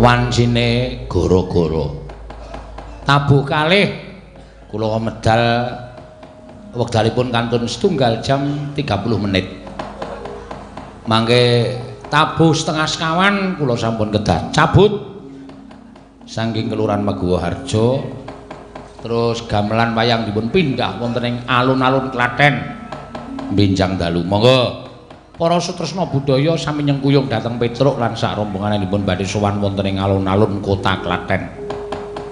wancine goro-goro tabuh kalih kula medal wekdalipun kantun setunggal jam 30 menit mangke tabuh setengah sekawan kula sampun kedah cabut saking kelurahan Maguwo Harjo terus gamelan wayang dipun pindah wonten ing alun-alun Klaten benjang dalu monggo para sutresna budaya sami nyengkuyung dhateng Petruk lan sak rombonganipun badhe sowan wonten ing alun-alun kota Klaten.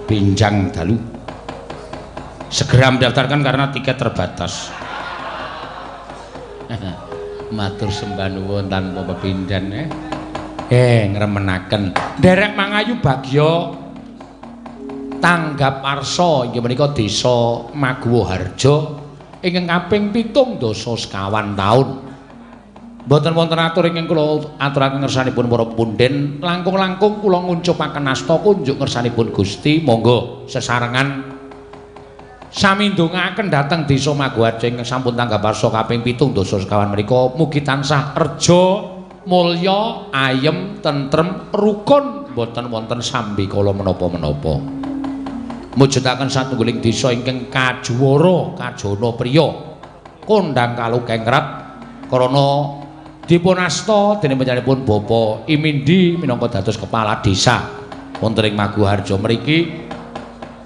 Benjang dalu. Segera mendaftarkan karena tiket terbatas. Matur sembah nuwun tanpa pepindhan ngremenaken. Derek mangayu bagya tanggap arsa inggih menika desa Maguwo Harjo ingkang kaping 7 dasa sekawan taun. Mboten wonten atur ingkang kula aturaken ngersanipun para punden, langkung-langkung kula nguncupaken asta kunjuk ngersanipun Gusti, monggo sesarengan sami ndongaaken dhateng desa Maguwarjo ingkang sampun tanggap arsa kaping 7 dasa sekawan menika mugi tansah reja, mulya, ayem, tentrem, rukun, mboten wonten sambi kala menapa-menapa. Mujudaken satunggiling desa ingkang kajuwara, kajana priya, kondang kalukengrat krana dipunasta dening panjenenganipun Bapak Imindi minangka dados kepala desa wonten ing Maguwo Harjo mriki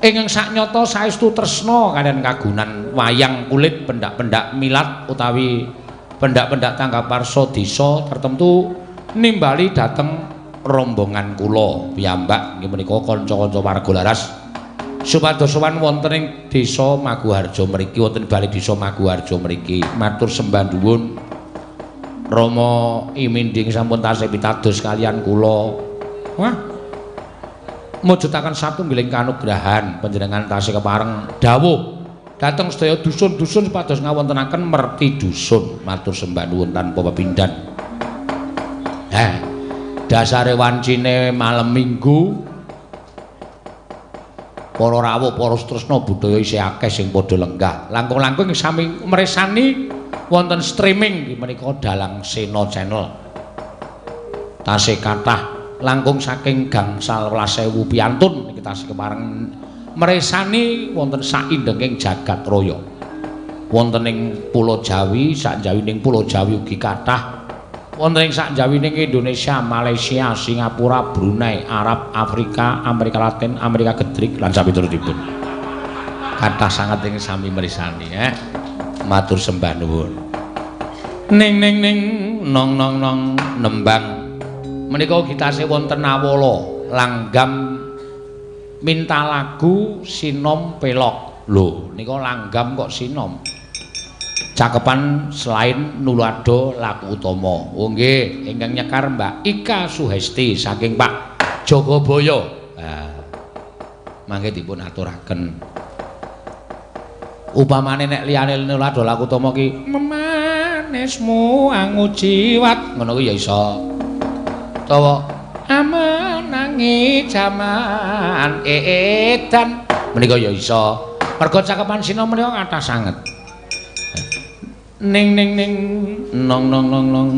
ingkang saknyata saestu tresna kaliyan kagunan wayang kulit pendak-pendak milat utawi pendak-pendak tanggap arsa desa tertentu nimbali dhateng rombongan kula piyambak inggih menika kanca-kanca warga laras supados sowan wonten ing desa Maguwo Harjo mriki wonten bali desa Maguwo Harjo mriki matur sembah nuwun Rama Iminding sampun tasih pitados kaliyan kula. Wah. Mujudaken satunggiling kanugrahan panjenengan tasih kepareng dawuh dhateng sedaya dusun-dusun supados ngawontenaken merti dusun. Matur sembah nuwun tanpa pepindhan. Dasare wancine malam Minggu para rawuh, para tresna budaya isih akeh sing padha lenggah. Langkung-langkung sami mresani wonten streaming di menika Dalang Sena Channel. Tasih kathah langkung saking gangsal 12.000 piantun niki tasih kepareng mresani wonten saindenging jagat raya. Wonten ing Pulo Jawi, sak jawining Pulo Jawi ugi kathah. Wonten ing sak jawining Indonesia, Malaysia, Singapura, Brunei, Arab, Afrika, Amerika Latin, Amerika Gedrik lan sapiturutipun. Kathah sanget ing sami mresani matur sembah nuwun. Ning ning ning nong nong nong nembang menika gitasih wonten awala langgam minta lagu sinom pelok. Lho nika langgam kok sinom. Cakepan selain Nulado Laku Utama. Oh nggih ingkang nyekar Mbak Ika Suhesti saking Pak Jogobaya. Mangke dipun aturaken. Upamane nek liyane Nulado Laku Utama ki memanismu angujiwat ngono kuwi ya iso. Utawa amenangi jaman edan menika ya iso. Merga cakepan sina menika kathah sanget. Ning ning ning nong nong nong nong.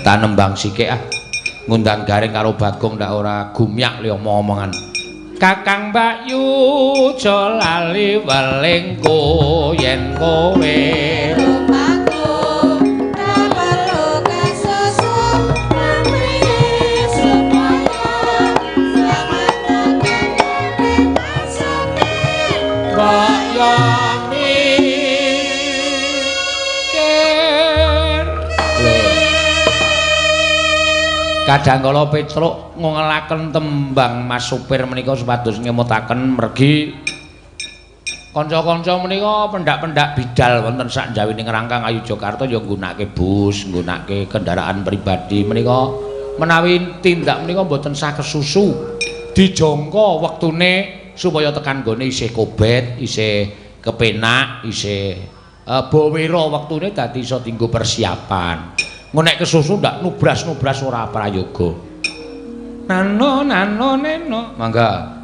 Tanembang sithik ngundang garing karo Bagong ndak ora gumyak liya omong-omongan. Kakang Mbakyu aja lali welingku yen kowe kadangkala Petruk ngelaken tembang Mas Supir menika supados ngemutaken mergi kanca-kanca menika pendak-pendak bidal wonten sak jawining Rangkang Ayu Jakarta ya nggunakake bus, nggunakake kendaraan pribadi menika menawi tindak menika mboten sah kesusu dijangka wektune supaya tekan gone isih kobet, isih kepenak, isih bawira wektune dadi iso dienggo persiapan. Nek kesusu ndak nubras-nubras ora prayoga. Nano neno. Mangga.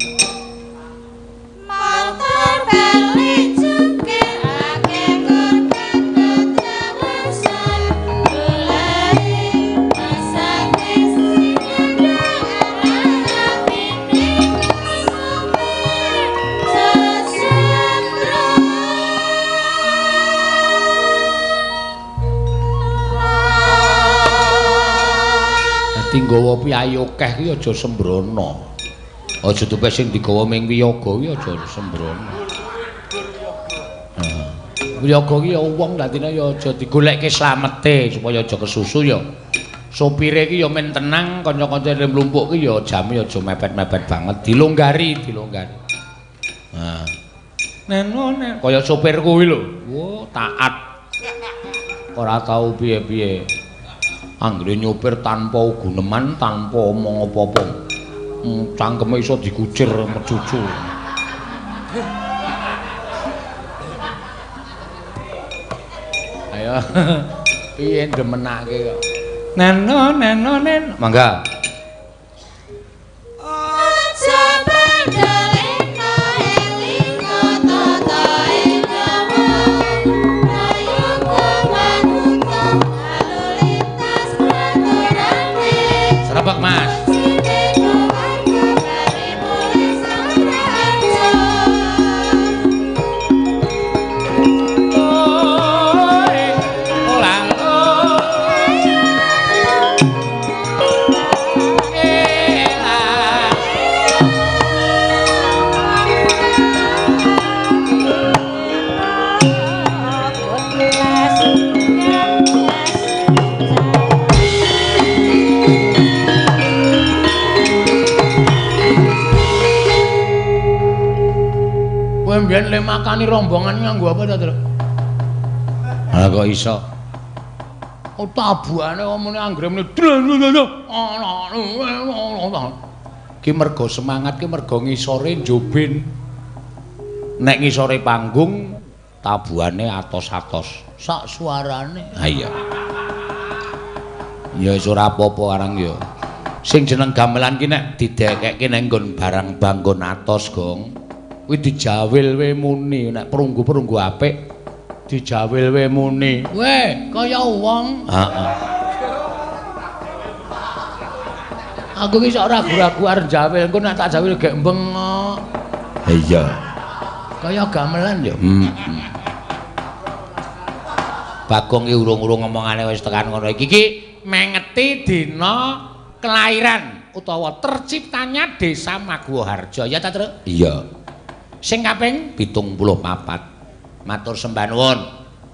Motor bali cukir ake korban teterusan mulai masak isi nyandang ini supir sesembro. Nggawa piyayi akeh ki aja sembrono. Aja tupe sing digawa ming wiyaga ki aja sembrono. Wiyaga ki ya wong dadine ya aja digolekke slamete supaya aja kesusu ya. Sopire ki ya men tenang, kanca-kancane mlumpuk ki ya jame aja mepet-mepet banget, dilonggari. Nah. Neno kaya sopir kuwi lho. Wo, taat. Ora tau piye-piye. Anggere nyopir tanpa guneman, tanpa omong apa-apa. Cangkeme iso dikucir mecucu. Ayo. Piye demenake kok. Neno. Mangga. Aja bandalena elingo totoe nyawa ayo kumanungso lalu lintas peraturanne Serabak Mas. Mbiyen le makani rombongan nganggo apa ta, Tru? Lah kok iso? Oh tabuhane omone anggere mene. Ki mergo semangat ki mergo ngisore njobin. Nek ngisore panggung tabuhane atos-atos. Sak suarane. Ha iya. Ya wis ora apa-apa arang ya. Sing jeneng gamelan ki nek didekekke ning nggon barang banggon atos, Gong. Kuwi dijawil we muni, nek perunggu-perunggu apik dijawil we muni. Weh, kaya wong. Heeh. Aku ki sok ragu-ragu arep jawil, engko nek tak jawil gek bengok. Iya. Kaya gamelan ya. Bagong ki urung-urung ngomongane wis tekan ngono iki. Iki mengeti dina kelahiran utawa terciptanya Desa Maguwoharjo. Ya ta, Tru? Iya. Sing kaping 74. Matur sembah nuwun.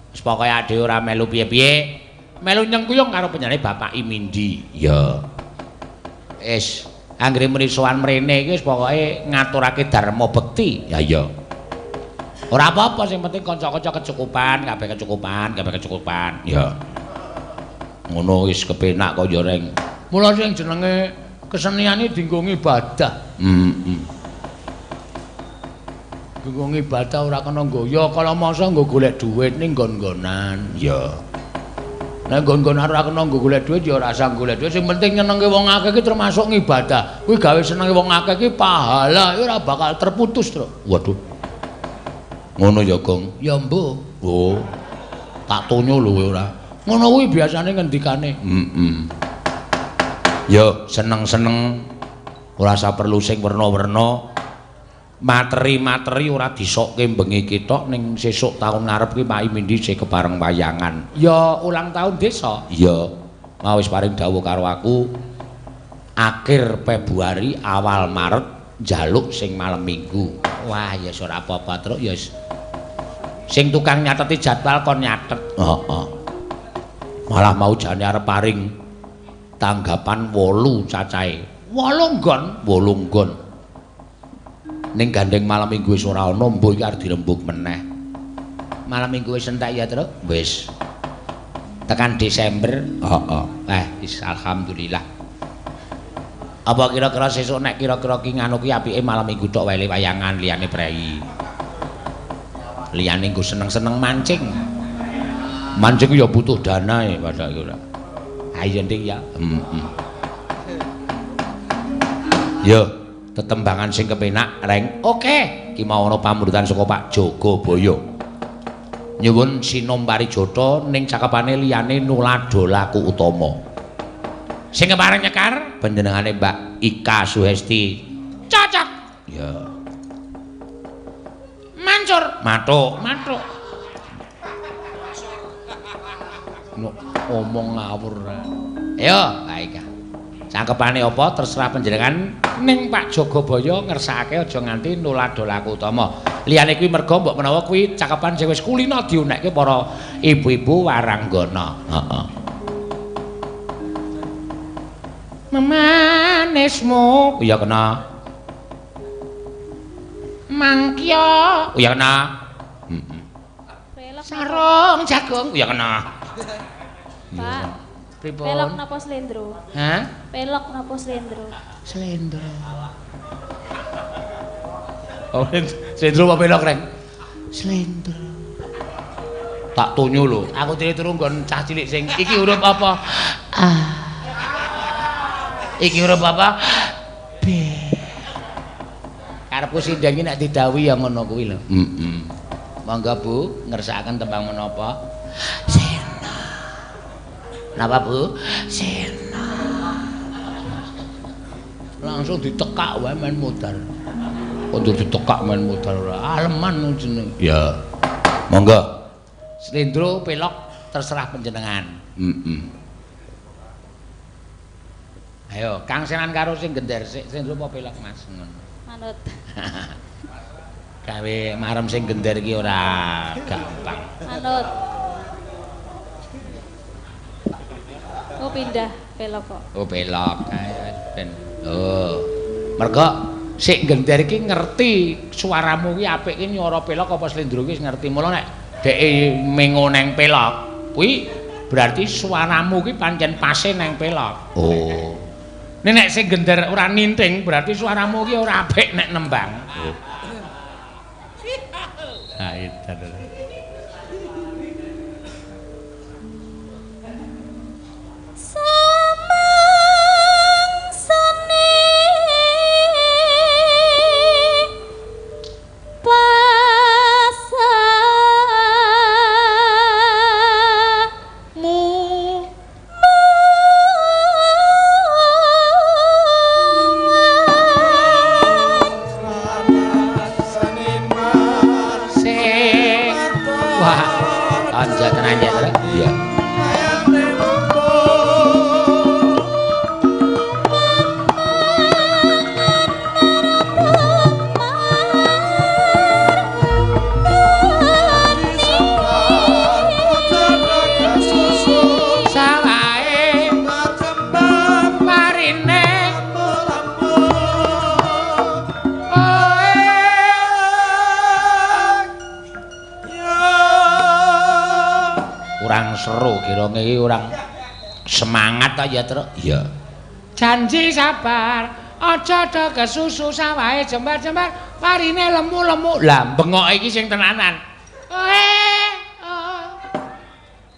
Wis pokoke adhe ora melu piye-piye, melu nyengkuyung karo penyanyi Bapak Imindi. Ya. Wis anggere muni sowan mrene iki wis pokoke ngaturake dharma bekti. Ya iya. Ora apa-apa sing penting kanca-kanca kecukupan, kabeh kecukupan. Ya. Ngono wis kepenak kok ya reng. Mula sing jenenge keseniane dienggo ibadah. Nggo ibadah ora kena nggoyo, kala masa nggo golek dhuwit ning nggon-nggonan. Ya. Nek nggon-nggonan ora kena nggo golek dhuwit ya ora usah golek dhuwit. Sing penting nyenengke wong akeh iki termasuk ngibadah. Kuwi gawe senenge wong akeh iki pahala, ya ora bakal terputus, Tru. Waduh. Ngono ya, Gong. Ya, Mbok. Oh. Tak tonyo lho ora. Ngono kuwi biasane ngendikane. Ya, seneng-seneng ora usah perlu sing werna-werna. Materi-materi ora disokke bengi ketok ning sesuk taun ngarep ki Pak Imindi sing kebareng wayangan. Ya ulang tahun desa. Iya. Mau wis paring dawuh karo aku akhir Februari awal Maret njaluk sing malam Minggu. Wah, ya ora apa-apa, Truk. Ya sing tukang nyateti jadwal kon nyatet. Heeh. Malah mau jane arep paring tanggapan 8 cacahe. 8 nggon, 8 nggon. Ning gandeng malam minggu wis ora ana, mbok iki arep dirembug meneh. Malam minggu wis entek ya, Truk? Wis. Tekan Desember. Heeh. Wis alhamdulillah. Apa kira-kira sesuk nek kira-kira ki nganu ki apike malam minggu tok wae wayangan liyane prei. Liyane nggo seneng-seneng mancing. Mancing ya butuh dana ya padha iku ora. Ha iya Nding ya. Yo, tetembangan sing kepenak, Reng. Oke, ki mau ana pamrutan saka Pak Jogobaya. Nyuwun sinom parijata ning cakepane liyane Nuladolaku Utama. Sing kepareng nyekar panjenengane Mbak Ika Suhesti. Cocok. Ya. Mancur, matuk. Ngomong ngawur. Ayo, Mbak Ika. Cakepane apa terserah panjenengan ning Pak Jogobaya ngersakake aja nganti Nuladolaku Utama. Liyane kuwi merga mbok menawa kuwi cakepan sing wis kulina diunekke para ibu-ibu waranggana. Heeh. Memanismu ya kena. Mangkya ya kena. Sarung jagung ya kena. Pak. Pripun? Pelok napa slendro? Hah? Pelok napa slendro? Slendro. Oh, slendro apa pelok, Reng? Slendro. Tak tunyu lho. Aku turu nggon cah cilik sing iki huruf apa? A. Iki huruf apa? B. Karepku sindang iki nek didhawuhi ya ngono kuwi lho. Monggo Bu, ngersakaken tembang menapa? Napa Bu? Sena. Langsung ditekak wae men modal. Kudu ditekak men modal ora aleman jeneng. Ya. Monggo. Slendro pelok terserah panjenengan. Ayo, Kang Senan karo sing gender sik slendro apa pelok Mas? Manut. Gawe marem sing gender iki ora gampang. Manut. Oh pindah pelok kok. Oh pelok. Ben. Oh. Mergo sik gender iki ngerti suaramu ki apik ki nyara pelok apa slendro ki ngerti. Mula nek dheke mengo neng pelok, kuwi berarti suaramu ki pancen pase neng pelok. Oh. Nek sing gender ora ninting berarti suaramu ki ora apik nek nembang. Oh. Ha itu. Seru kirane iki orang semangat ta ya Truk? Iya. Janji sabar, aja do kesusu sawahe jembar-jembar, parine lemu-lemu. Lah bengok iki sing tenanan.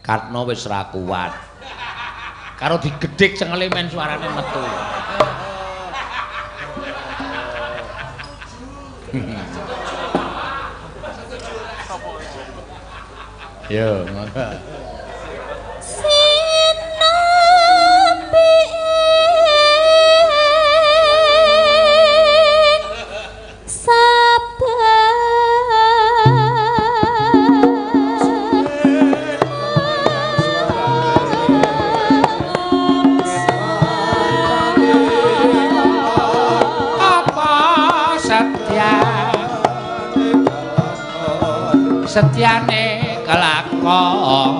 Karno wis ra kuat. Karo digedhik cengele men suarane metu. Yo, monggo. Setyane kelakon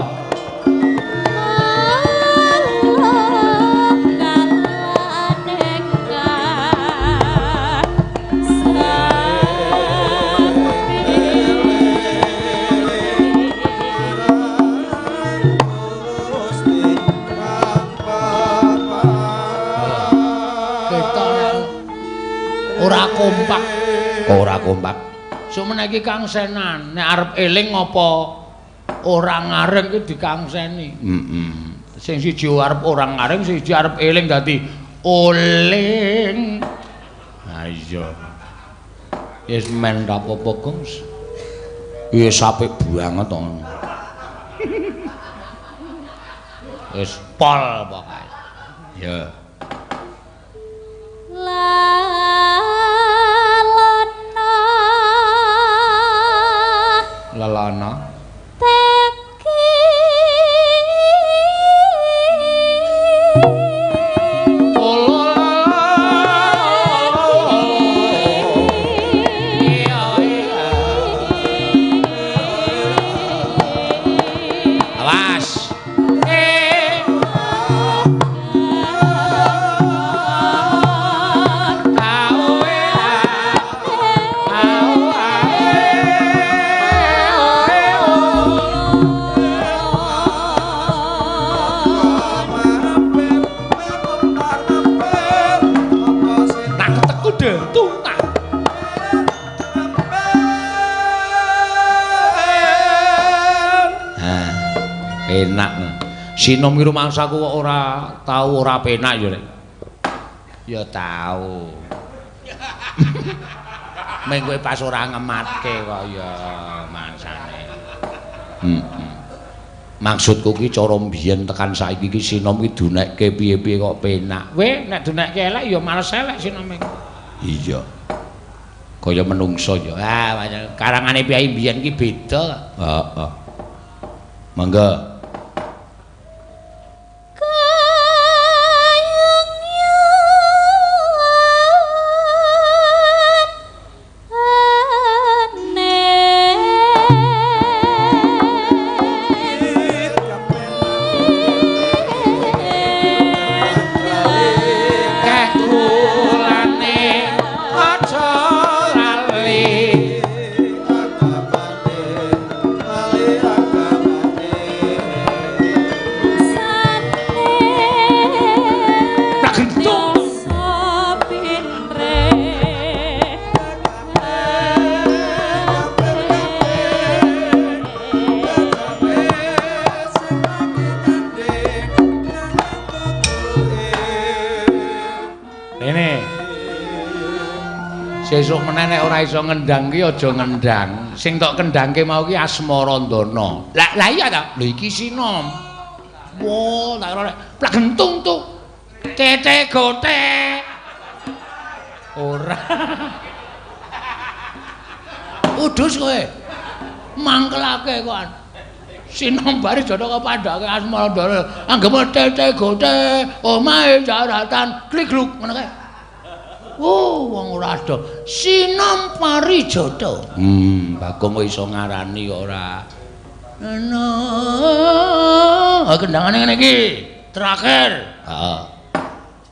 Ora kompak. Ora kompak. Sumeneh iki Kang Senan, nek arep eling apa ora ngaring iki dikangseni. Sing siji arep ora ngaring, sing siji arep eling dadi oling. Ha iya. Wis men ra apa-apa, Gungs. Wis apik banget to. Wis pol pokoke. Ya. Lalana teki awas enak. Sinom iki rumangsaku kok ora tau ora penak ya, Rek. Ya tau. Meng kowe pas ora ngematke kok ya mangsane. Maksudku ki cara mbiyen tekan saiki ki sinom ki dunekke piye-piye kok penak. Kowe nek dunekke elek ya males elek sinome. Iya. Kaya menungso ya. Ah, karangane piyai mbiyen ki beda. Heeh. Mangga. Sesuk meneh nek ora iso ngendang ki aja ngendang. Sing tok kendangke mau ki Asmarandana. Lah iya ta? Lho iki sinom. Wo, tak ora plak gentung tuh. Tete gote. Ora. Udus kowe. Mangkelake kok. Sinom bari jono kok pandhake Asmarandana. Anggep tete gote, omahe jaratan, klik-kluk ngono kae. Oh, wong ora ada. Sinom Parijata. Bagong kowe iso ngarani kok ora. Ana. Kendangane ngene iki. Terakhir. Heeh.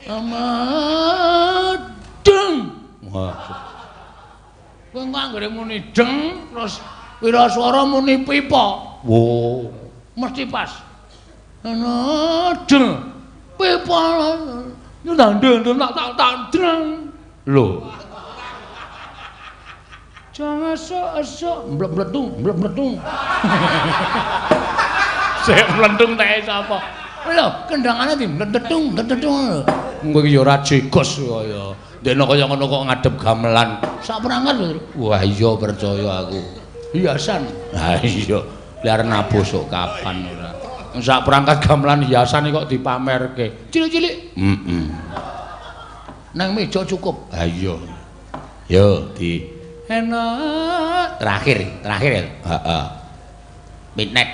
Amadeng. Wah. Kowe kok anggere muni deng terus wiraswara muni pipa. Wo, mesti pas. Ana deng. Pipa. Ndang tak dreng. Lho. Jangan sok-sok mblek-mblektung. Sik mlentung teke sapa? Lho, kendangane ndi mlentung. Engko iki ya ora jegos kaya. Ndekno kaya ngono kok ngadep gamelan. Sak perangkat lho. Wah iya percaya aku. Hiasan. Ha iya. Liar nabuh sok kapan ora. Sak perangkat gamelan hiasan kok dipamerke. Cilik-cilik. Nang meja cukup. Ha iya. Yo di enak. Terakhir ya. Heeh. Midnight.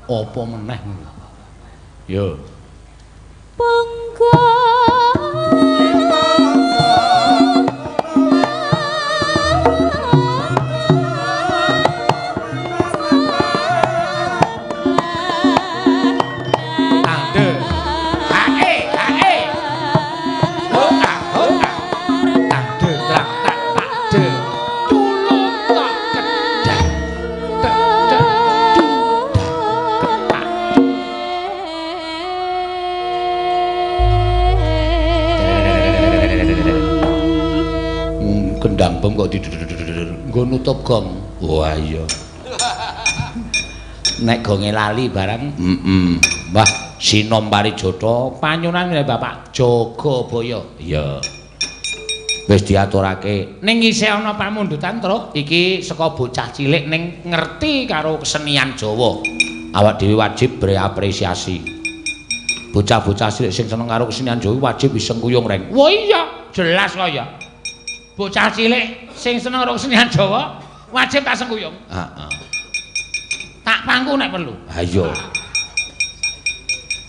Apa meneh? Yo. Pengko gendang bom kok nggo nutup gong. Wah iya. Nek gonge lali barang, Mbah Sinom Parijata panyunan Bapak Jagabaya. Iya. Wis diaturake. Ning isih ana pamundutan, Truk. Iki saka bocah cilik ning ngerti karo kesenian Jawa. Awak dhewe wajib bereapresiasi. Bocah-bocah cilik sing seneng karo kesenian Jawa wajib iseng kuyung reng. Wah iya, jelas kok ya. Bocah cilik sing seneng karo kesenian Jawa wajib tak sengkuyung. Heeh. Tak pangku nek perlu. Ha iya.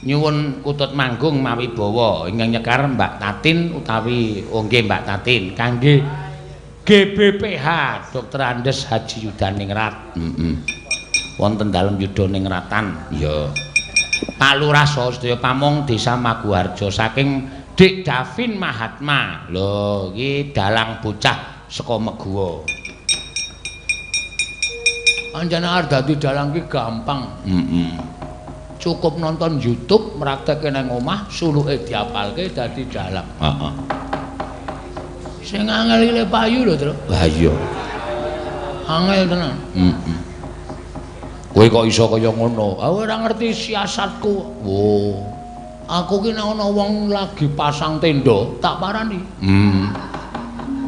Nyuwun kutut manggung mawi bawa ingkang nyekar Mbak Tatin utawi nggih Mbak Tatin kangge GBPH Dr. Andes Haji Yudaningrat. Wonten dalem Yudaninggratan. Ya. Pak Lurah saha sedaya pamong Desa Maguharjo saking Dik Davin Mahatma. Lho, iki dalang bocah saka Meguwa. Anjane arep dadi dalang ki gampang. Cukup nonton YouTube praktekke nang omah suluke diapalke dadi dalang. Heeh. Sing angel ile payu lho, Tru. Lah iya. Angel tenan. Kowe kok iso kaya ngono? Ah ora ngerti siasatku. Oh. Aku ki nek ana wong lagi pasang tenda, tak parani.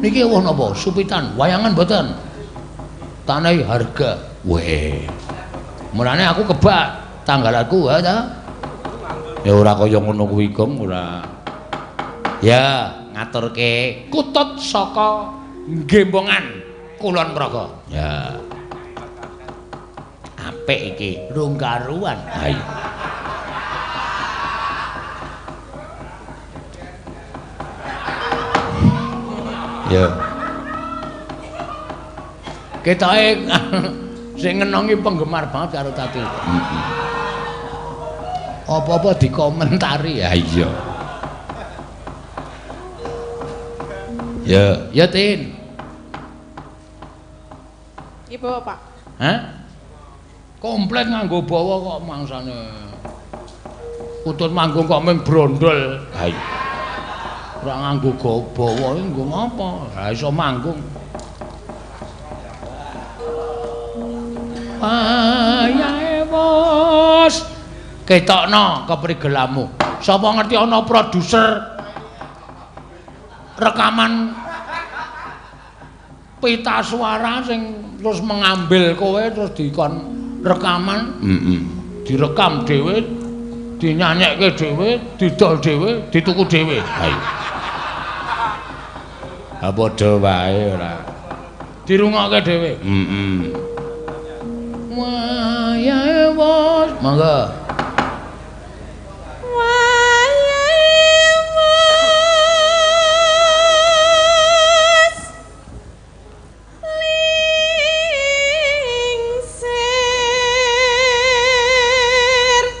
Niki wong napa? Supitan, wayangan mboten. Tanahi harga. Weh. Mulane aku kebak tanggalanku ha ta. Ya ora kaya ngono kuwi, Gong, ora. Ya, ngaturke kutut saka Gembongan Kulon Praga. Ya. Apik iki, rung karuan. Ayo. Ya. Ketoke sing ngenongi penggemar banget karo Tati. Apa-apa dikomentari. Ya iya. Ya Tin. Iki bawa, Pak. Hah? Komplit nganggo bawa kok mangsane. Kutut manggung kok mung brondol. Ha iya. Ora nganggo bawa iki nggo ngapa? Ha iso manggung. Ayahe bos. Ketokno keprigelamu. Sapa ngerti ana produser rekaman pita suara sing terus mengambil kowe terus dikon rekaman. Direkam dhewe, dinyanyekke dhewe, didol dhewe, dituku dhewe. Ha iya. Ha padha wae ora. Dirungokke dhewe. Wayahe bos. Monggo.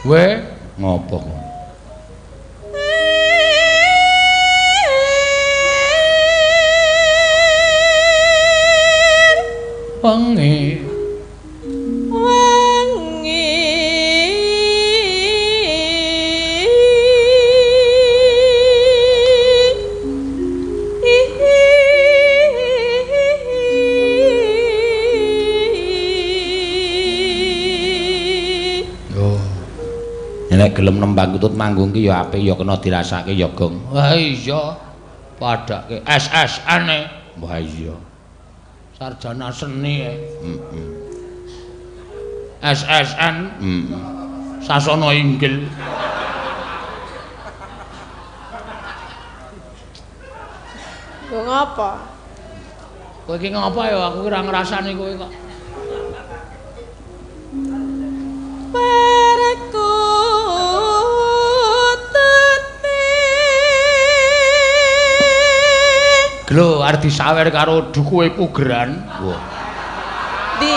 Weh, ngopo kok? Wengi. Nek gelem nembang kutut manggung ki ya apik ya kena dirasake ya, Gong. Wah iya. Padake SSN-e. Wah iya. Sarjana seni e. SSN. Sasana Inggil. Lho ngapa? Kowe iki ngapa ya aku ora ngrasani kowe kok. Lho, arep disawer karo dukuhe pugeran. Wah. Ndi?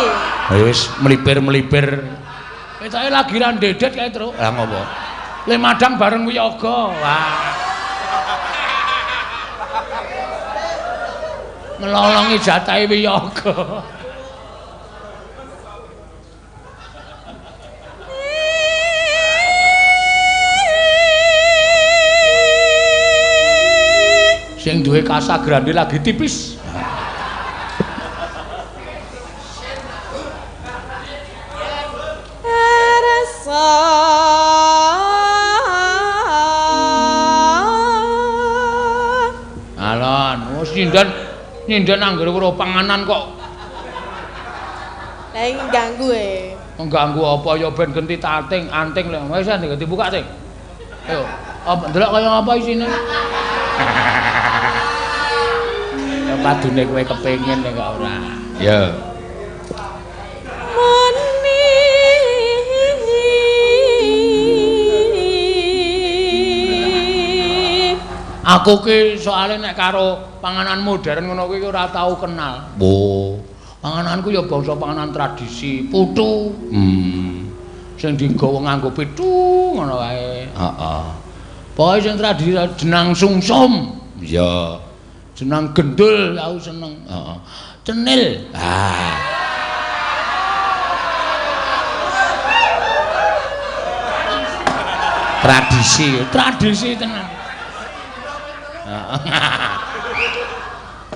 Ayo wis melipir-melipir. Ketoke lagi ra ndedet kae, Truk. Lah ngopo? Le madang bareng wiyaga. Wah. Ngelolongi jatahe wiyaga. Sing duwe Casa Grande lagi tipis. dalan. Wis nyinden anggere weruh panganan kok. Lah iki ganggu e. Mengganggu apa ya ben genti anting lho. Wis ganti buka, Ting. Ayo. Apa ndelok kaya apa isine? Ya padune kowe kepengin nek gak ora. Ya. Aku ki soalé nek karo panganan modern ngono kuwi ora tau kenal. Oh, pangananku ya bangsa panganan tradisi, putu. Sing digawa nganggo pitu ngono wae. Heeh. Pokoke sing tradisi jenang sungsum. Iya. Jenang gendul aku seneng. Heeh. Cenil. Tradisi tenan.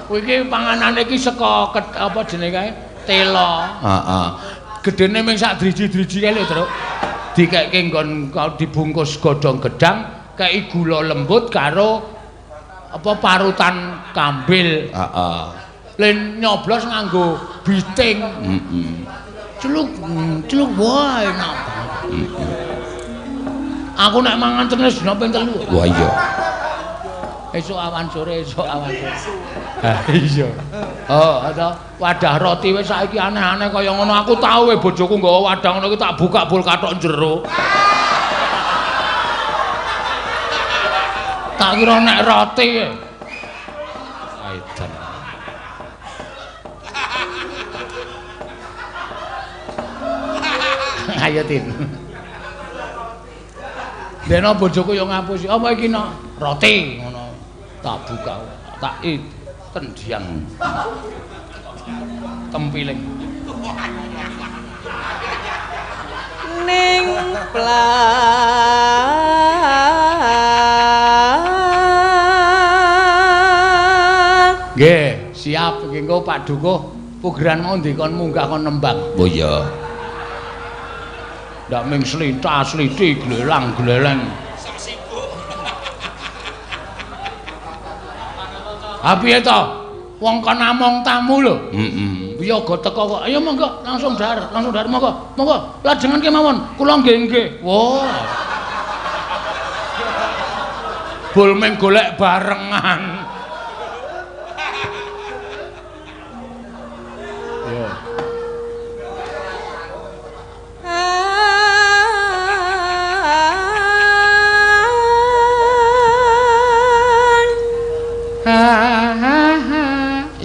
Kuwi iki panganane iki saka apa jenenge kae? Tela. Heeh. Gedene mung sak driji-driji kae lho, Truk. Dikekke nggon dibungkus godhong gedang, kei gula lembut karo apa parutan kambil. Heeh. Len nyoblos nganggo biting. Celuk wae enak. Aku nek mangan tenis dina ping 3. Wah iya. Esuk awan sore. Ha iya. Oh, ada wadah roti wis saiki aneh-aneh kaya ngono. Aku tau wae bojoku nggawa wadah ngono iki tak buka bol kathok jero. Tak kira nek roti. Aidan. Ayo Tin. Dene bojoku yo ngapusi. Apa iki no? Roti ngono. Tak buka, tak tendiang. Tempiling. Ning Nggih, siap iki engko Pak Dukuh pugeran mau ndikon munggah kon nembang. Oh iya. Ndak ming sliti glelang-gleleng. Piye to? Wong kon namung tamu lho. Piye go teko kok. Ayo monggo langsung dar monggo. Lajengan kemawon. Kula nggih. Wah. Bol ming golek barengan. Yo.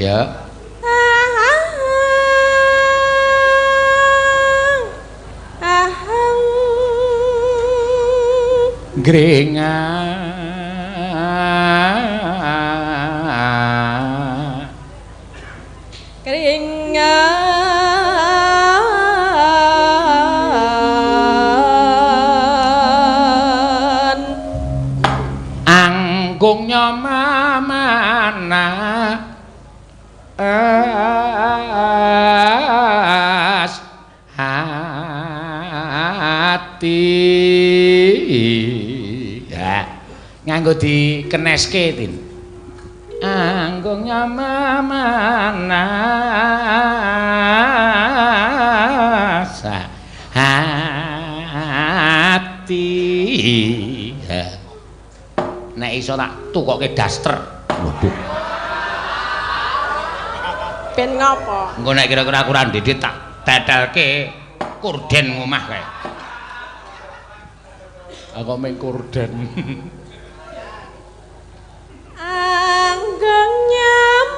Ya. Keringan anggung nyomamana hati ya nganggo dikeneske Tin anggung nyamamanas hati ya. Nek iso tak tukoke daster. Waduh. ben ngopo? Engko nek kira-kira kurang didit tak tetelke korden ngomah kae. Aku meng korden. Anggung nyamanas.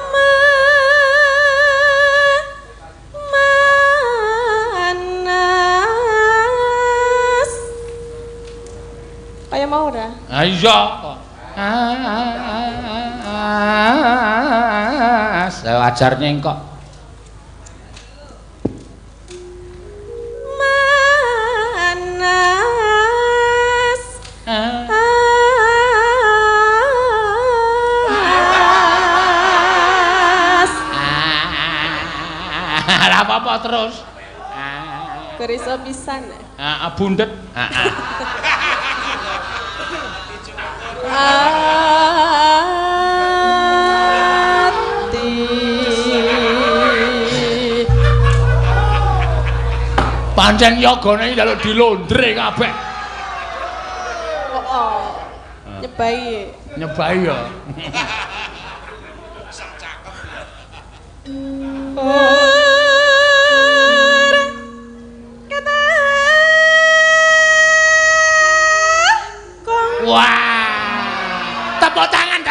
Kaya mau ora? Iya kok. Sewajarnya engkok. Manas. Apa-apa terus. Keriso pisan. Bundet. Pancen yogane iki njaluk dilondre kabeh. Oh. Nyebai. Nyebai ya. Wah. Tepuk tangan.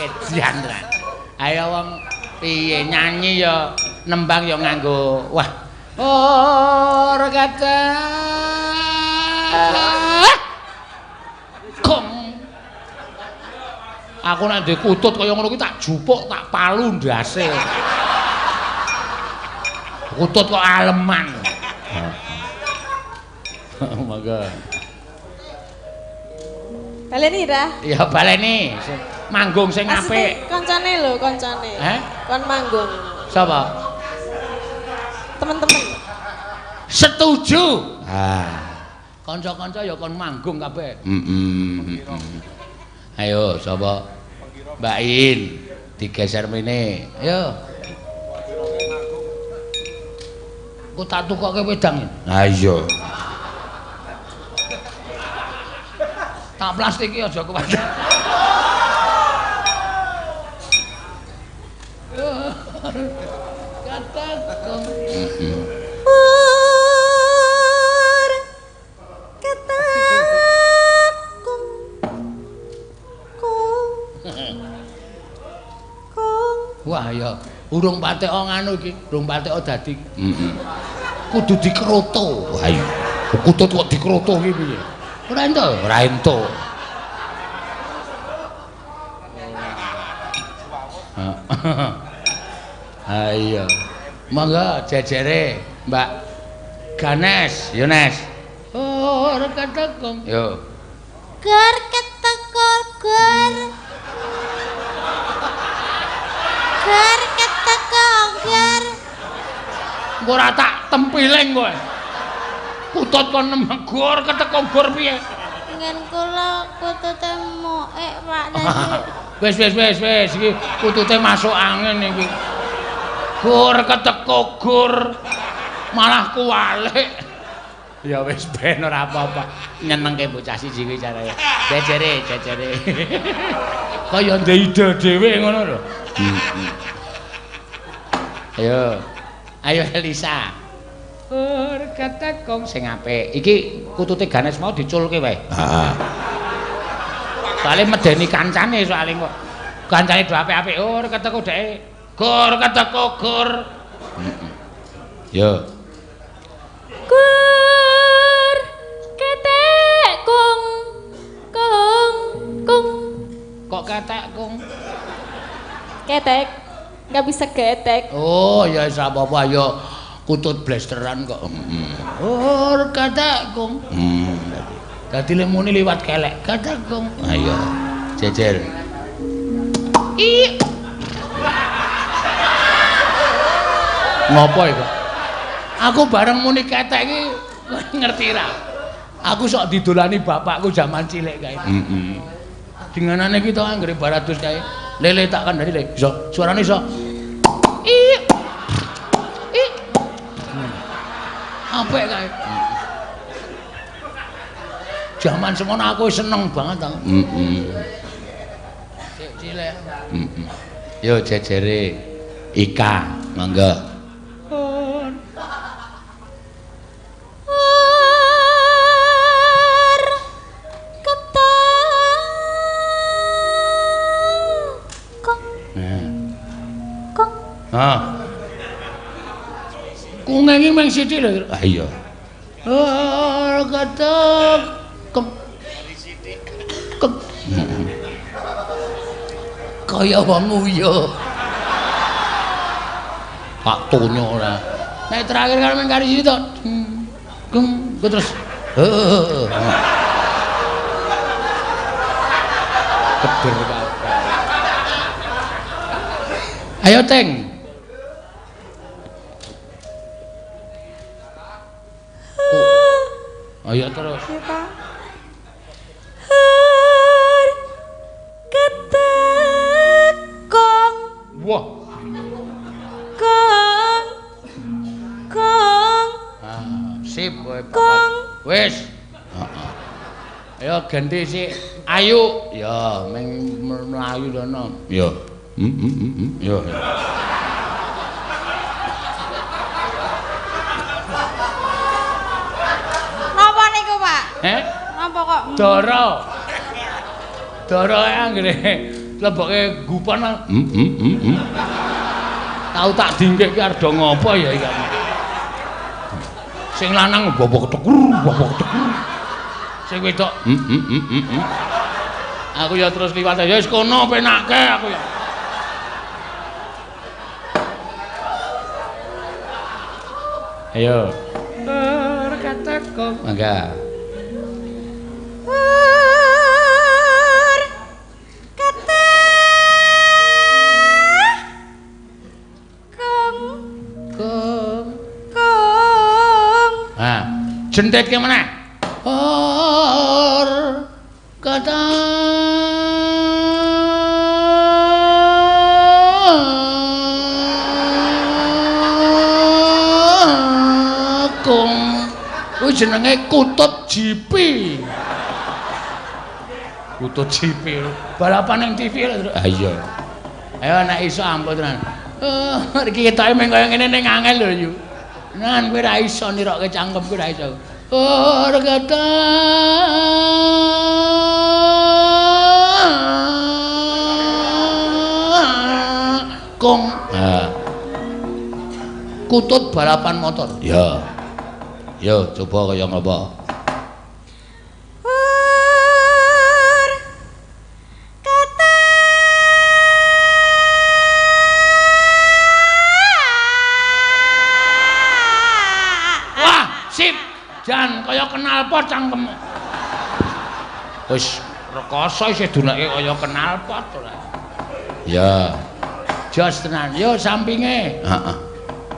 Edian. Ayo wong piye nyanyi ya nembang ya nganggo wah. Ora kata. Kong. Aku nek ndek kutut kaya ngono kuwi tak jupuk, tak palu ndase. Kutut kok aleman. Mangga. Baleni ra? Ya baleni. Manggung sing apik. Koncone lho, koncone. Kon manggung. Sapa? Temen-temen. Setuju. Kanca-kanca ya kon manggung kabeh. Ayo sapa? Mbak In digeser mene. Ayo. Ku tak tukoke wedang. Ha iya. Tak plastik iki aja kuwat. Kataku. Wah ya, urung patek nganu iki, urung patek dadi. Kudu dikroto. Wah iya. Kutut kok dikroto iki piye? Ora ento, ora ento. Ha iya. Monggo jejere Mbak Ganes, yo Nes. Oh, reketekong. Yo. Gur ketekor gur. Gur ketekor gur. Engko ora tak tempiling kowe. Putut kon nembang gur ketekong gur piye? Ngen kula kutute moek Pak Dadi. Wis iki putute masuk angin iki. Gur keteko gur malah kuwalik. Ya wis ben ora apa-apa. Nyenengke bocah siji kuwi carane. Jejere. Kaya ndek ide dhewe ngono lho. Ayo Elisa. Gur ketekong sing apik. Iki kutute Ganes mau diculke wae. Heeh. Soale medeni kancane soale kok. Kancane do apik-apik. Gur keteko dhek. Gur keteko gur. Yo. Gur ketek kung. Kok ketek kung? Ketek. Enggak bisa ketek. Oh, ya wis apa-apa ayo kutut blasteran kok. Gur ketek kung. Dadi lemune liwat kelek. Ketek kung. Ayo. Jejer. Ngopo iku? Aku bareng muni ketek iki ngerti ra. Aku sok didolani bapakku zaman cilik kae. Dinganane kita anggere baratus kae. Lele tak kandhani le. Iso suarane iso. Apik kae. Zaman semono aku seneng banget ta. Cilik. Yo jejere Ika, mangga. Kungengi meng sithik lho. Ah iya. Ketek kaya wong nguyu. Pak Tonyo ora. Nek terakhir kan meng kari sithik to. Terus. Keder kabeh. Ayo Teng. Ayo terus. Iya, Pak. Ketekong. Wah. Wis. Heeh. Ayo ganti sik. Ayu. Ya, meng mlayu dono. Ya. Ya. Napa niku, Pak? Napa kok? Dara. Dara anggere leboke gupan. Tau tak dingkek ki arep ngopo ya iki. Sing lanang bobok tekur. Sing wedok Aku ya terus liwat ya wis kono penake aku ya. Ayo. Kataku. Mangga. Jendeke meneh. Kata kuwi jenenge Kutut GP. Kutut GP. Balapan ning TV lho. Ah iya. Ayo nek iso ampun tenan. Iki ketoke meng kaya ngene ning angel lho yu. Nan kowe ra iso nirokke cangkemku ra iso. Kata kong. Kutut balapan motor. Ya. Yo coba kaya ngapa? Jan kaya knalpot cangkemmu. Wis rekoso isih dunake kaya knalpot ora. Ya. Jos tenan. Yo sampinge. Heeh.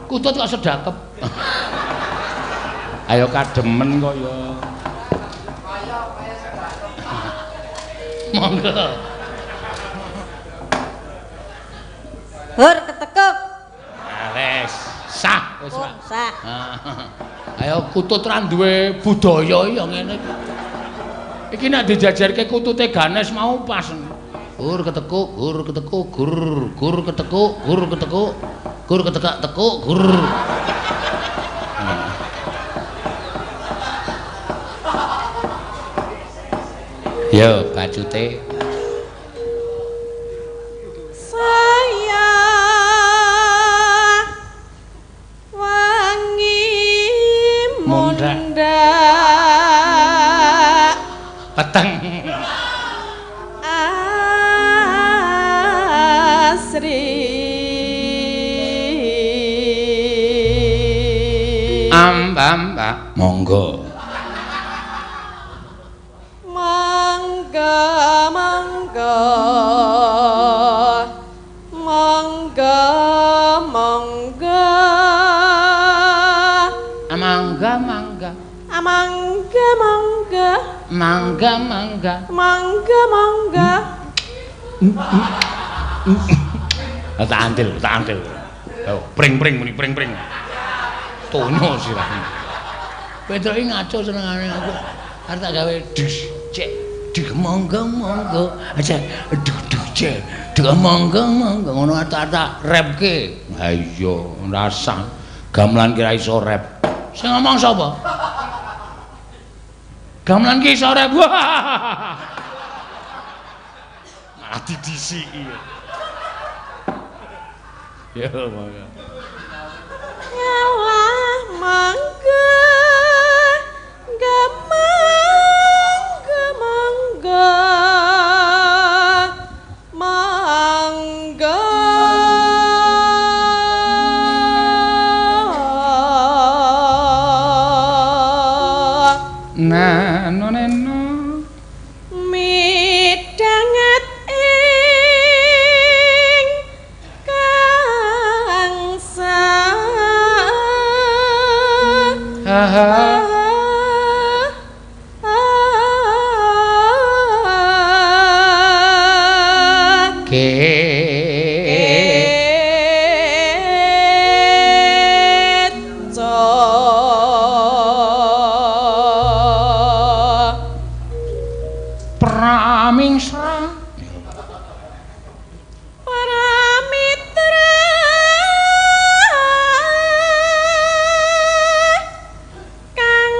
Kutut kok sedakep. Ayo kademen kok ya. Monggo. Hur ketekuk. Wis sah wis Pak. Sah. Ayo kutut ra duwe budaya ya ngene iki. Iki nek dijajarke kutute Ganes mau pas. Gur ketekuk, gur ketekuk, gur ketekuk, gur ketekuk, gur ketekak tekuk, gur. Yo bacute. Peteng asri amba monggo monggo monggo monggo monggo mangga mangga mangga mangga mangga mangga mangga mangga tak antil oh pring muni pring tono sirahmu Pedro iki ngaco senengane aku arep tak gawe dus cek dik mangga aja duh cek dik mangga ngono tak rapke ha iya rasah gamelan kira iso rap sing ngomong sapa gamelan ki iso rap malah didisiki ya mangga ngalah mangga mangga mangga nano midanget ing kangsa Pramingsa Paramitra kang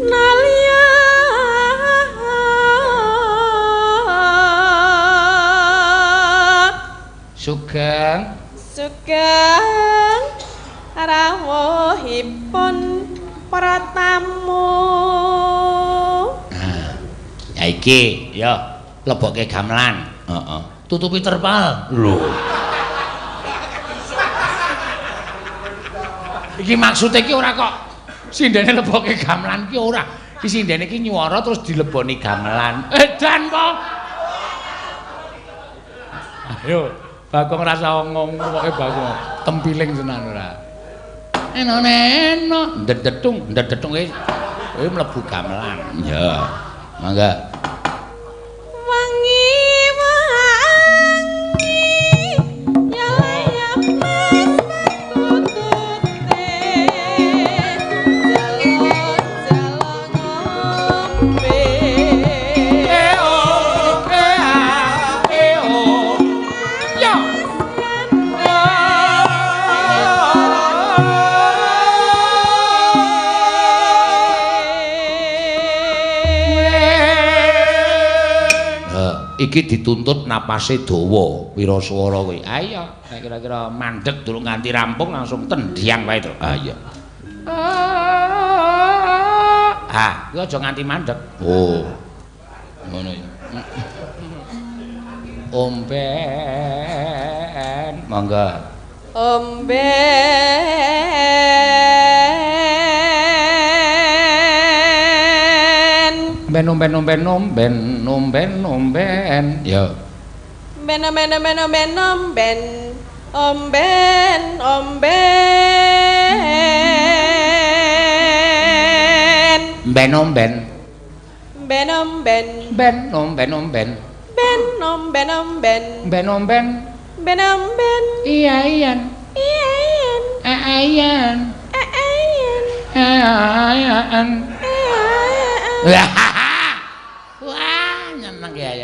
nalya Sugeng rawuhipun para tamu. Nah, ya iki ya lebokke gamelan. Heeh. Tutupi terpal. Lho. Iki maksude iki ora kok sindene lebokke gamelan ki ora. Iki sindene iki nyuwara terus dileboni gamelan. Edan kok. Ayo, Bagong rasa ngomong-ngomonge Bagong. Tempiling tenan ora. Eno-eno, ndedetung iki mlebu gamelan. Ya. Mangga. Wangi ya ya mas tutute jalon ngombe Ya. Iki dituntut napase dawa wiraswara kuwi. Ah iya, nek kira-kira mandeg durung nganti rampung langsung tendhiang wae to. Ah iya. Ah, kuwi aja nganti mandeg. Oh. Ngono ya. Omben. Mangga. Omben. Ya. Ben omben Iyan. Wah, nyeneng ya.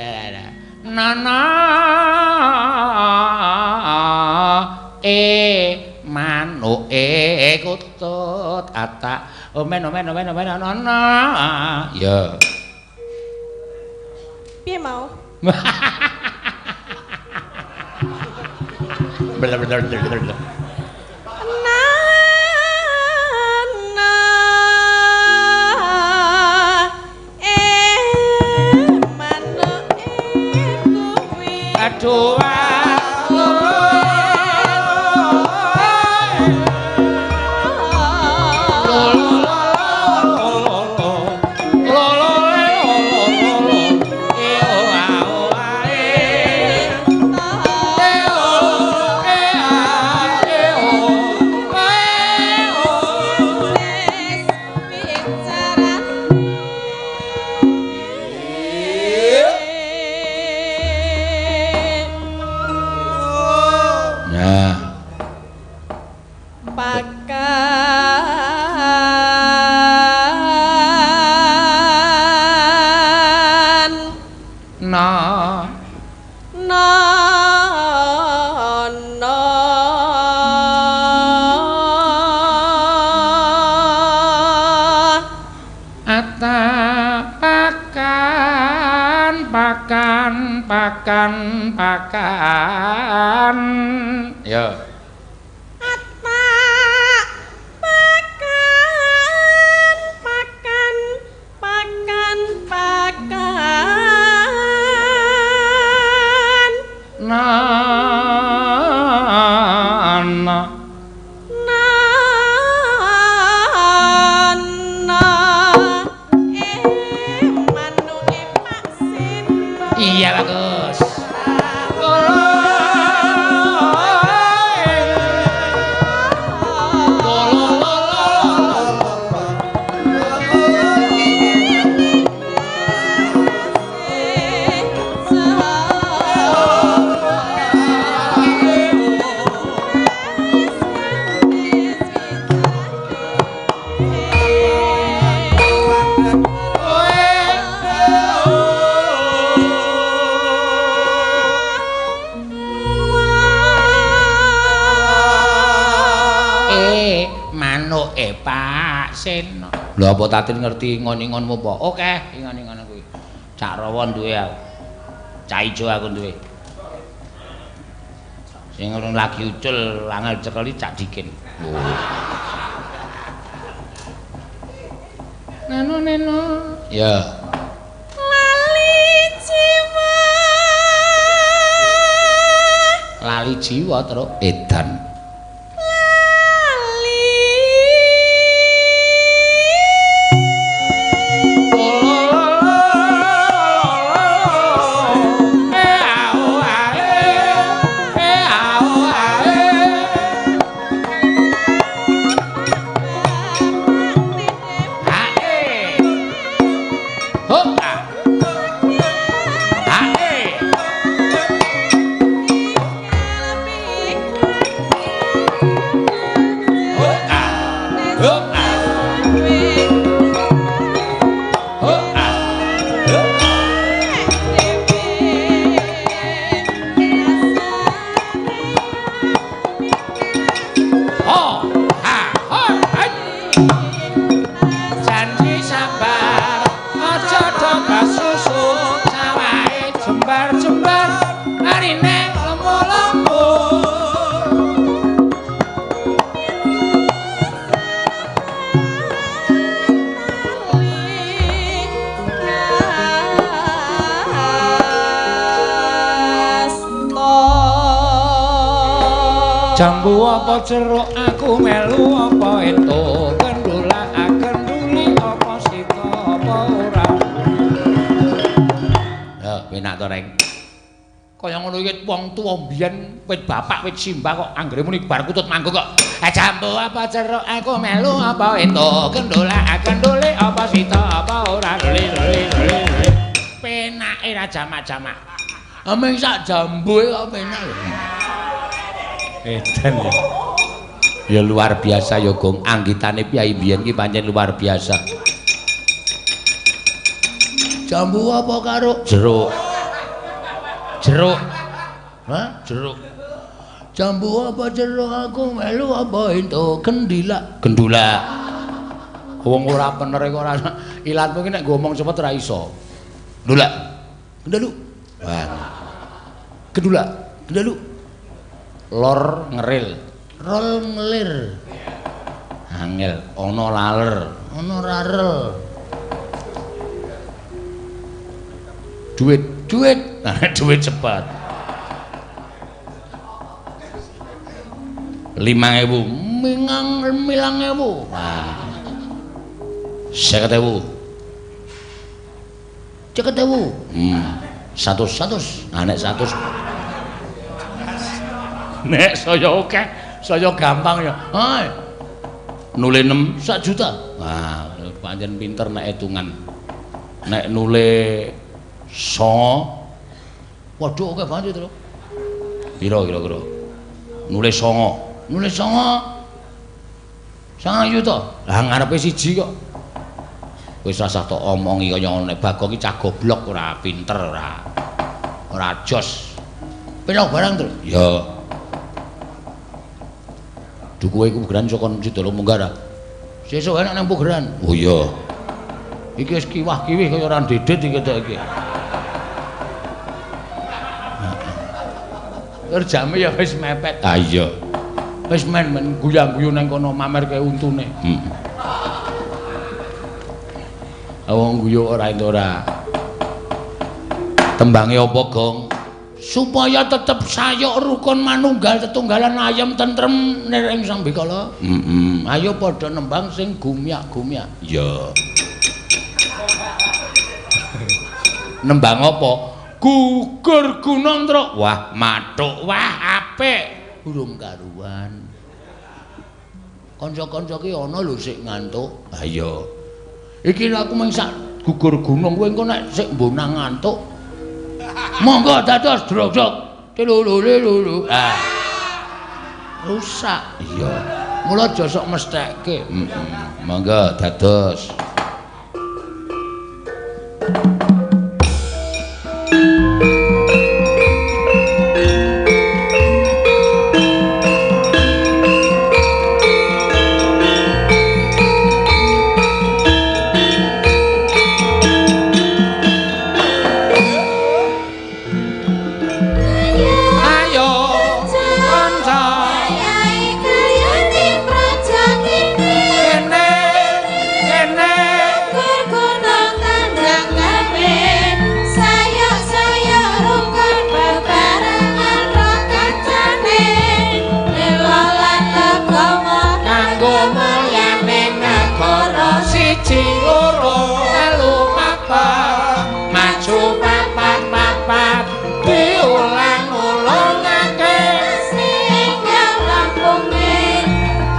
Nana manuke kutut atak. Omen nana. Ya. Piye mau? Bener. Aduh. Pakan. Ya. Iya bagus. manuke Pak Sena. Lha apa Tatin ngerti ngon-ngonmu apa? Oke, ingon-ingon kuwi. Cak Rawa duwe aku. Cak Ijo aku duwe. Sing lagi ucul angel cekeli Cak Dikin. Oh. Neno. Ya. Lali jiwa terus edan. Jambu apa jeruk aku melu apa itu kendula kenduli apa sita apa ora. Ya penak to reng. Kaya ngono iki wong tuwa mbiyen wit bapak wit simbah kok anggere muni bar kutut manggo kok. Jambu apa jeruk aku melu apa itu kendula kenduli apa sita apa ora. Penake ra jamak-jamak. Ameng sak jambu kok penak lho. Edan ya. Ya luar biasa ya Gong. Anggitane piyai biyen ki pancen luar biasa. Jambu apa karo jeruk? Jeruk. Hah? Jeruk. Jambu apa jeruk aku melu apa itu kendila. Gendula. Wong ora bener kok ora ilatmu ki nek ngomong cepet ora iso. Gendula. Gendalu. Wah. Gendula. Gendalu. Lor ngeril, rol ngelir, angel, ono laler, ono rarel, duit, duit cepat, 5.000, milang 1.000, nah, 50.000, 100, anek 100. Nek saya oke, saya gampang ya. Hai. Nule 6 1 juta. Wah, pancen pinter nek hitungan. Nek nule 9 waduh oke banget to. Piro kira-kira? Nule 9. Nule 9. 9 juta. Lah ngarepe siji kok. Wis rasah tok omongi kaya ngono nek Bagong iki cah goblok ora pinter ora. Ora jos. Pira barang to? Ya. Dukuhe iku pugeran saka Sidolo Munggara. Sesuk enak nang pugeran. Oh iya. Iki wis kiwah-kiwih kaya ora dedet iki ketok iki. Tur jame ya wis mepet. Ah iya. Wis men guyang-guyu nang kono mamerke untune. Heeh. Wong guyu ora entuk ora. Tembange apa, Gong? Supaya tetep sayok rukun manunggal tetunggalan ayam tentrem ning sambikala. Ayo padha nembang sing gumyak-gumyak. Ya. Nembang apa? Gugur Gunung Truk. Wah, mathuk. Wah, apik. Urung karuan. Kanca-kanca ki ana lho sik ngantuk. Ha iya. Iki aku mung sak gugur gunung kowe engko nek sik mbonang ngantuk. Monggo dados drojok. Lulu. Ah. Rusak. Iya. Mula aja sok mesthekke. Monggo dados. siji loro telu papat maju papat papat diulang-ulangake sehingga rampunge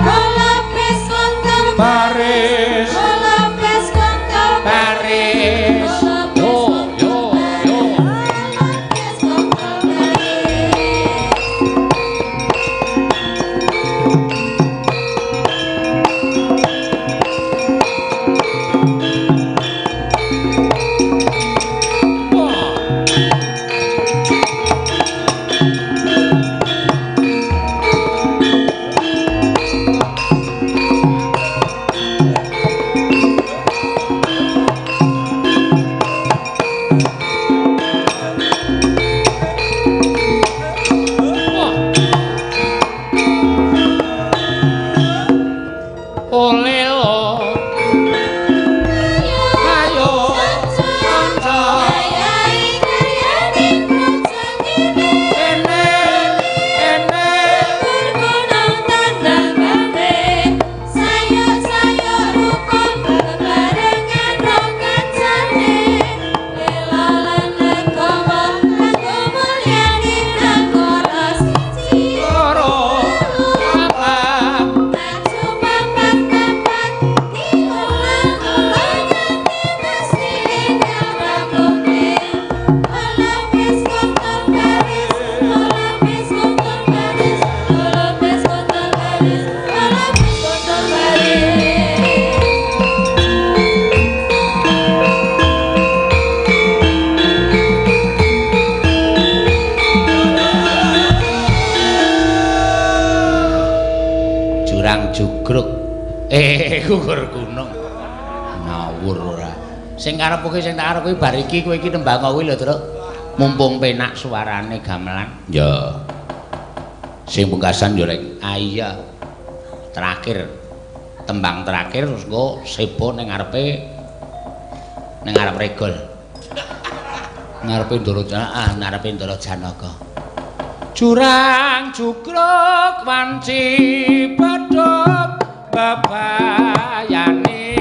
golopes kontor baris golopes kontor baris yo yo yo golopes kontor gugur gunung ngawur ora sing karepe sing tak arep kuwi bar iki kowe iki nembang kuwi lho Truk mumpung penak suarane gamelan ya sing pungkasan yo rek iya terakhir tembang terakhir terus engko sebo ning arep regol ngarepe Ndara Janaka jurang jugruk wanci pedhot bebayane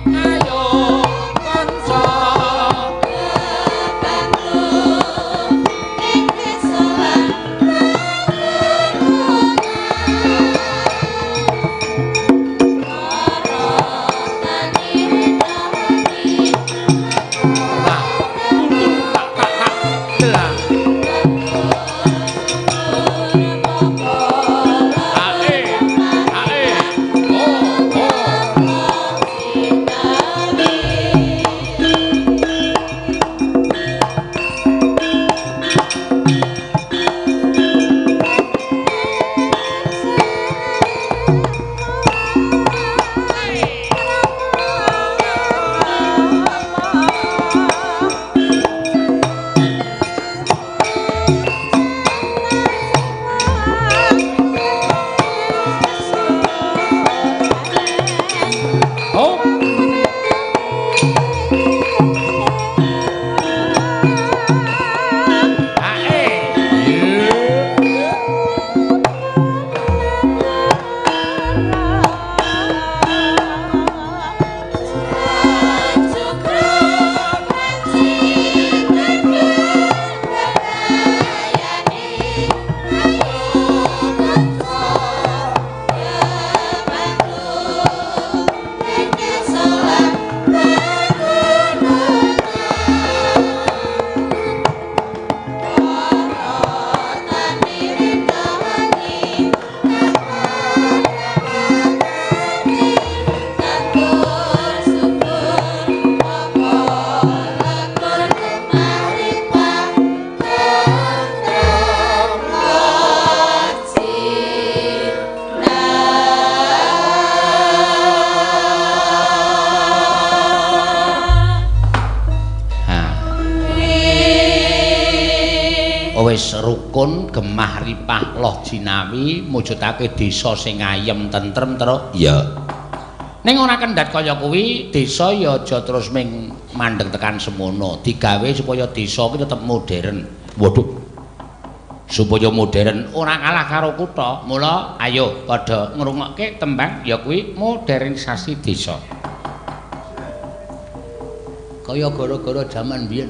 ayo kanca bantu ing desolan wis rukun gemah ripah loh jinawi mujudake desa sing ayem tentrem Truk iya ning ora kendhat kaya kuwi desa ya aja terus ming mandeg tekan semono digawe supaya desa kuwi tetep modern waduh supaya modern ora kalah karo kutha mula ayo padha ngrungokke tembang ya kuwi modernisasi desa kaya gara-gara jaman biyen.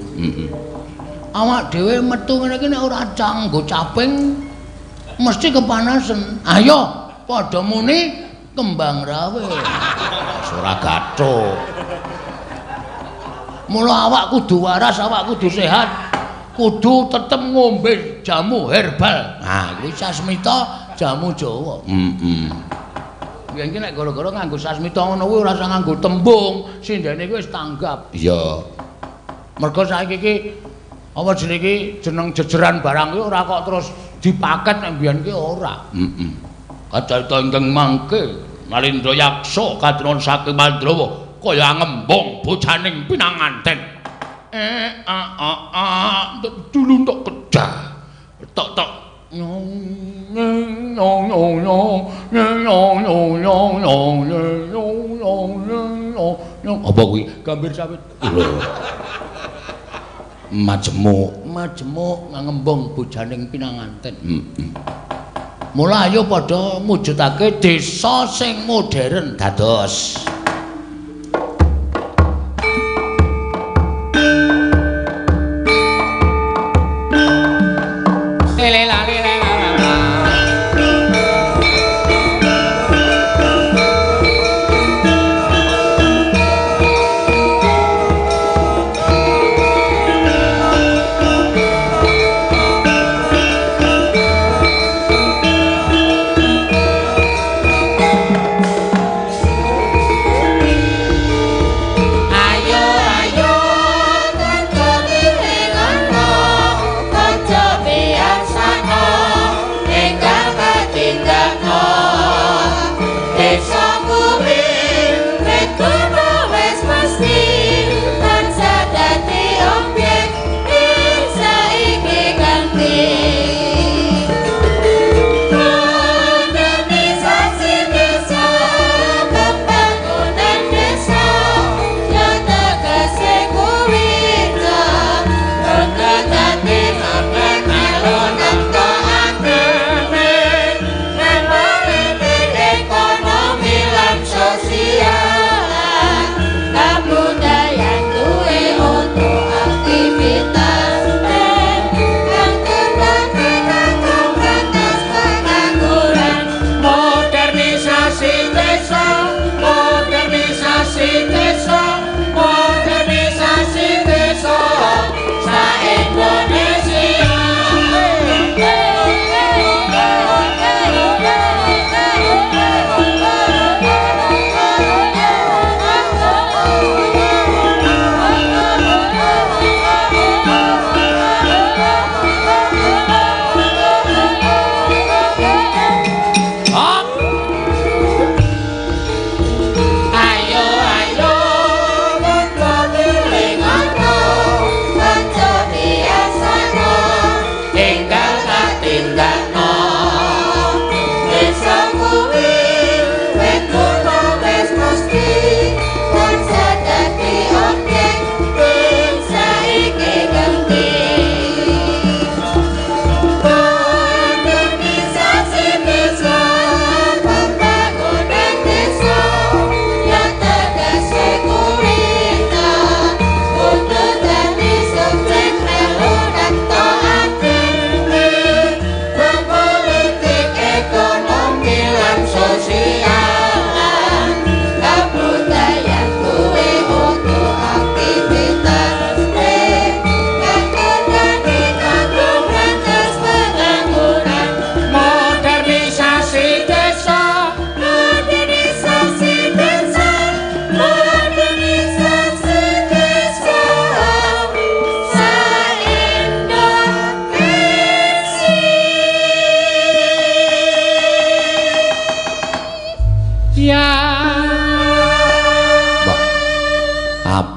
Awak dhewe metu ngene iki nek ora canggo caping mesti kepanasan. Ayo padha muni kembang rawe. Ora gathuk. Mula awak kudu waras, awak kudu sehat. Kudu tetep ngombe jamu herbal. Nah, kuwi sasmita jamu Jawa. Ya iki nek gara-gara nganggo sasmita ngono kuwi ora usah nganggo tembung, sindene kuwi wis tanggap. Iya. Mergo saiki iki apa jenenge iki jeneng jejeran barang kuwi ora kok terus dipaket nek mbiyen ki ora. Kacita ingkang mangke Nalindra Yaksa katurunan saking Mandrawa kaya ngembong bojaning pinanganten. Dulu tok kedah. Tok apa kuwi gambir sawit majemuk ngembong bojaning pinanganten. Mula ayo padha mujudake desa sing modern dados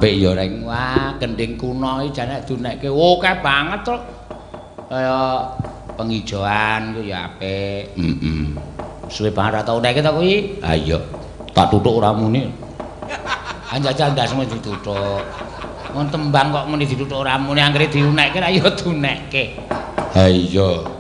apik ya reng. Wah, gending kuno iki jane dunekke akeh banget to. Kaya pengijoan ku ya apik. Suwe banget tau nek to kuwi. Ha iya. Tak tuthuk ora muni. Anjajal ndasmu dituthuk. Wong tembang kok muni dituthuk ora muni anggere diunekke ra ya dunekke. Ha iya.